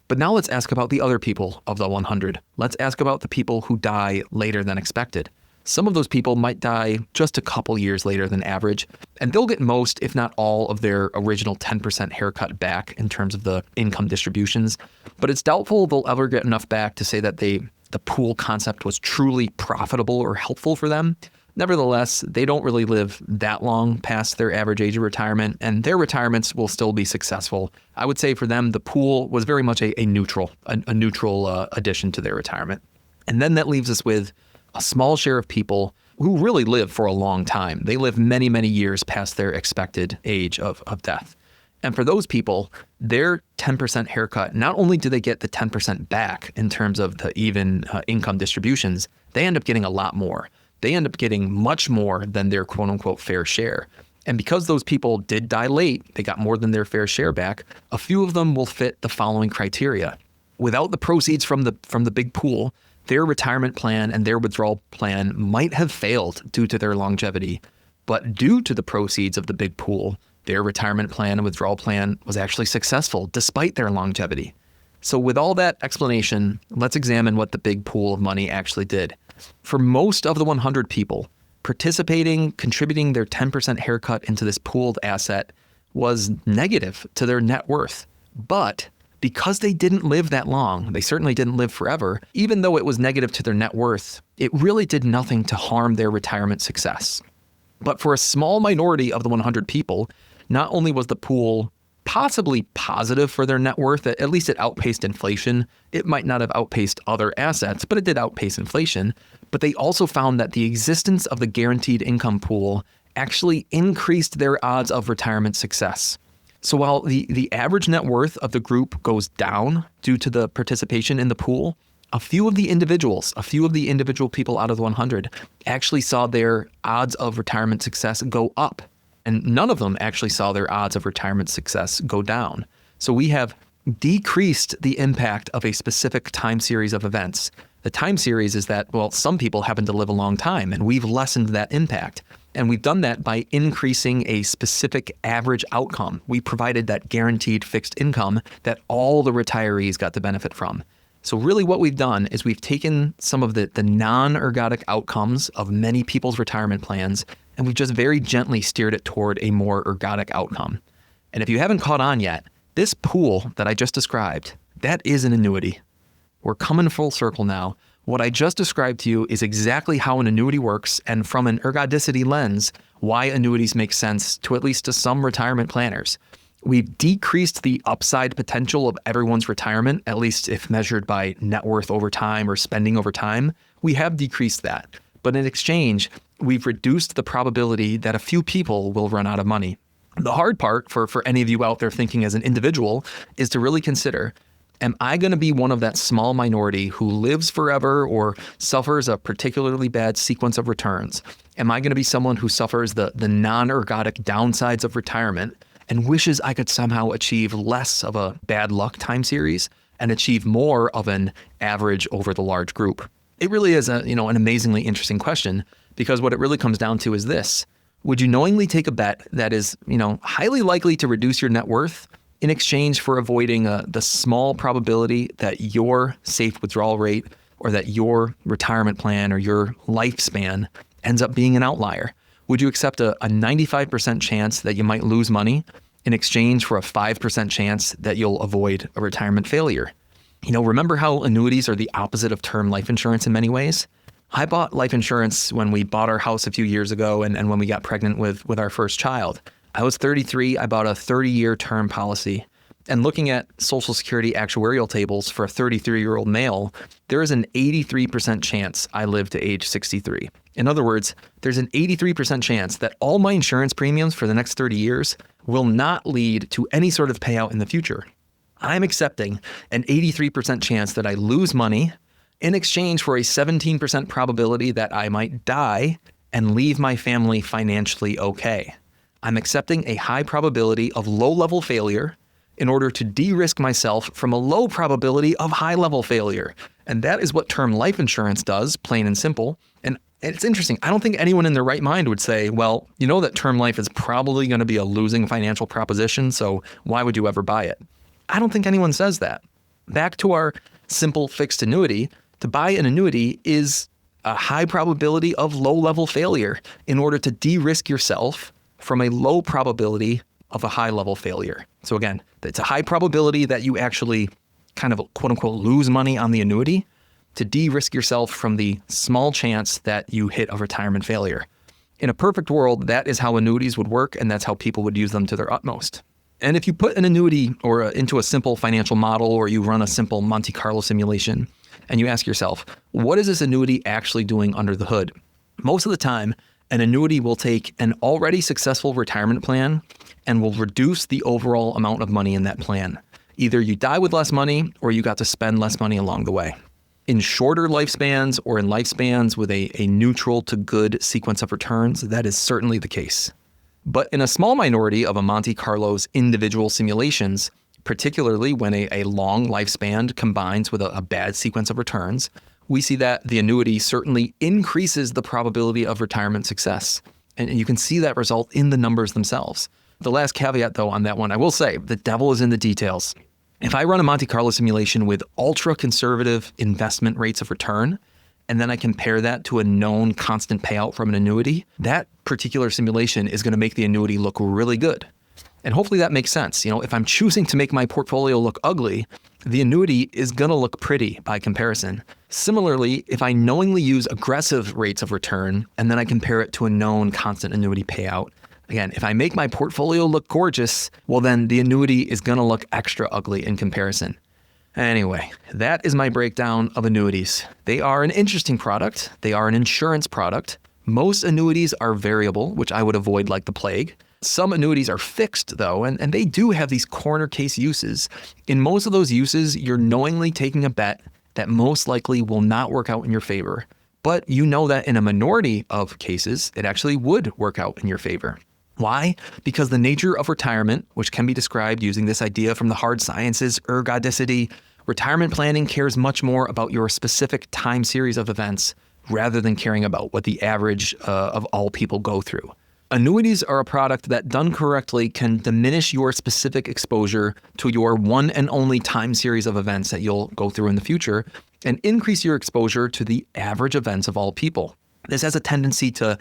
But now let's ask about the other people of the 100. Let's ask about the people who die later than expected. Some of those people might die just a couple years later than average, and they'll get most, if not all, of their original 10% haircut back in terms of the income distributions. But it's doubtful they'll ever get enough back to say that the pool concept was truly profitable or helpful for them. Nevertheless, they don't really live that long past their average age of retirement, and their retirements will still be successful. I would say for them, the pool was very much a neutral addition to their retirement. And then that leaves us with a small share of people who really live for a long time. They live many, many years past their expected age of death. And for those people, their 10% haircut, not only do they get the 10% back in terms of the even income distributions, they end up getting a lot more. They end up getting much more than their quote unquote fair share. And because those people did die late, they got more than their fair share back. A few of them will fit the following criteria. Without the proceeds from the big pool, their retirement plan and their withdrawal plan might have failed due to their longevity. But due to the proceeds of the big pool, their retirement plan and withdrawal plan was actually successful despite their longevity. So with all that explanation, let's examine what the big pool of money actually did. For most of the 100 people, contributing their 10% haircut into this pooled asset was negative to their net worth. But because they didn't live that long, they certainly didn't live forever, even though it was negative to their net worth, it really did nothing to harm their retirement success. But for a small minority of the 100 people, not only was the pool possibly positive for their net worth, at least it outpaced inflation. It might not have outpaced other assets, but it did outpace inflation. But they also found that the existence of the guaranteed income pool actually increased their odds of retirement success. So while the average net worth of the group goes down due to the participation in the pool, a few of the individual people out of the 100 actually saw their odds of retirement success go up. And none of them actually saw their odds of retirement success go down. So we have decreased the impact of a specific time series of events. The time series is that, well, some people happen to live a long time, and we've lessened that impact. And we've done that by increasing a specific average outcome. We provided that guaranteed fixed income that all the retirees got to benefit from. So really what we've done is we've taken some of the non-ergodic outcomes of many people's retirement plans, and we've just very gently steered it toward a more ergodic outcome. And if you haven't caught on yet, this pool that I just described, that is an annuity. We're coming full circle now. What I just described to you is exactly how an annuity works, and from an ergodicity lens, why annuities make sense to at least to some retirement planners. We've decreased the upside potential of everyone's retirement, at least if measured by net worth over time or spending over time. We have decreased that. But in exchange, we've reduced the probability that a few people will run out of money. The hard part for any of you out there thinking as an individual is to really consider, am I going to be one of that small minority who lives forever or suffers a particularly bad sequence of returns? Am I going to be someone who suffers the non-ergodic downsides of retirement and wishes I could somehow achieve less of a bad luck time series and achieve more of an average over the large group? It really is an amazingly interesting question, because what it really comes down to is this. Would you knowingly take a bet that is, highly likely to reduce your net worth in exchange for avoiding the small probability that your safe withdrawal rate or that your retirement plan or your lifespan ends up being an outlier? Would you accept a 95% chance that you might lose money in exchange for a 5% chance that you'll avoid a retirement failure? Remember how annuities are the opposite of term life insurance in many ways? I bought life insurance when we bought our house a few years ago and when we got pregnant with our first child. I was 33. I bought a 30-year term policy. And looking at Social Security actuarial tables for a 33-year-old male, there is an 83% chance I live to age 63. In other words, there's an 83% chance that all my insurance premiums for the next 30 years will not lead to any sort of payout in the future. I'm accepting an 83% chance that I lose money in exchange for a 17% probability that I might die and leave my family financially okay. I'm accepting a high probability of low-level failure in order to de-risk myself from a low probability of high-level failure. And that is what term life insurance does, plain and simple. And it's interesting. I don't think anyone in their right mind would say, well, you know that term life is probably going to be a losing financial proposition, so why would you ever buy it? I don't think anyone says that. Back to our simple fixed annuity, to buy an annuity is a high probability of low-level failure in order to de-risk yourself from a low probability of a high-level failure. So again, it's a high probability that you actually kind of quote-unquote lose money on the annuity to de-risk yourself from the small chance that you hit a retirement failure. In a perfect world, that is how annuities would work, and that's how people would use them to their utmost. And if you put an annuity into a simple financial model, or you run a simple Monte Carlo simulation, and you ask yourself, what is this annuity actually doing under the hood? Most of the time, an annuity will take an already successful retirement plan and will reduce the overall amount of money in that plan. Either you die with less money or you got to spend less money along the way. In shorter lifespans or in lifespans with a neutral to good sequence of returns, that is certainly the case. But in a small minority of a Monte Carlo's individual simulations, particularly when a long lifespan combines with a bad sequence of returns, we see that the annuity certainly increases the probability of retirement success. And you can see that result in the numbers themselves. The last caveat, though, on that one, I will say, the devil is in the details. If I run a Monte Carlo simulation with ultra-conservative investment rates of return, and then I compare that to a known constant payout from an annuity, that particular simulation is going to make the annuity look really good. And hopefully that makes sense. If I'm choosing to make my portfolio look ugly, the annuity is going to look pretty by comparison. Similarly, if I knowingly use aggressive rates of return and then I compare it to a known constant annuity payout, again, if I make my portfolio look gorgeous, well then the annuity is going to look extra ugly in comparison. Anyway, that is my breakdown of annuities. They are an interesting product. They are an insurance product. Most annuities are variable, which I would avoid like the plague. Some annuities are fixed, though, and they do have these corner case uses. In most of those uses, you're knowingly taking a bet that most likely will not work out in your favor. But you know that in a minority of cases, it actually would work out in your favor. Why? Because the nature of retirement, which can be described using this idea from the hard sciences, ergodicity, retirement planning cares much more about your specific time series of events rather than caring about what the average of all people go through. Annuities are a product that, done correctly, can diminish your specific exposure to your one and only time series of events that you'll go through in the future and increase your exposure to the average events of all people. This has a tendency to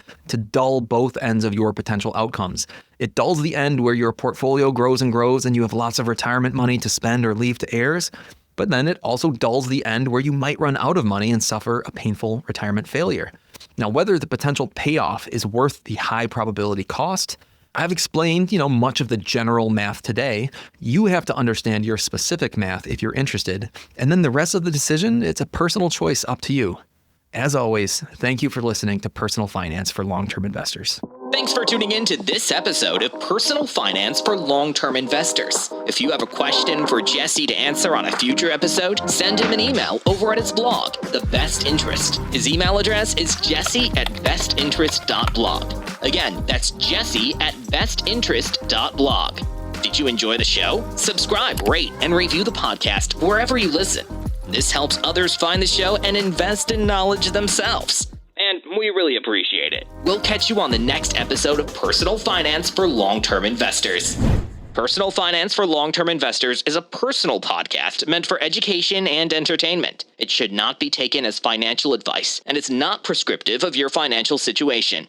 dull both ends of your potential outcomes. It dulls the end where your portfolio grows and grows and you have lots of retirement money to spend or leave to heirs, but then it also dulls the end where you might run out of money and suffer a painful retirement failure. Now, whether the potential payoff is worth the high probability cost, I've explained, much of the general math today. You have to understand your specific math if you're interested, and then the rest of the decision, it's a personal choice up to you. As always, thank you for listening to Personal Finance for Long-Term Investors. Thanks for tuning in to this episode of Personal Finance for Long-Term Investors. If you have a question for Jesse to answer on a future episode, send him an email over at his blog, The Best Interest. His email address is jesse@bestinterest.blog. Again, that's jesse@bestinterest.blog. Did you enjoy the show? Subscribe, rate, and review the podcast wherever you listen. This helps others find the show and invest in knowledge themselves. And we really appreciate it. We'll catch you on the next episode of Personal Finance for Long-Term Investors. Personal Finance for Long-Term Investors is a personal podcast meant for education and entertainment. It should not be taken as financial advice, and it's not prescriptive of your financial situation.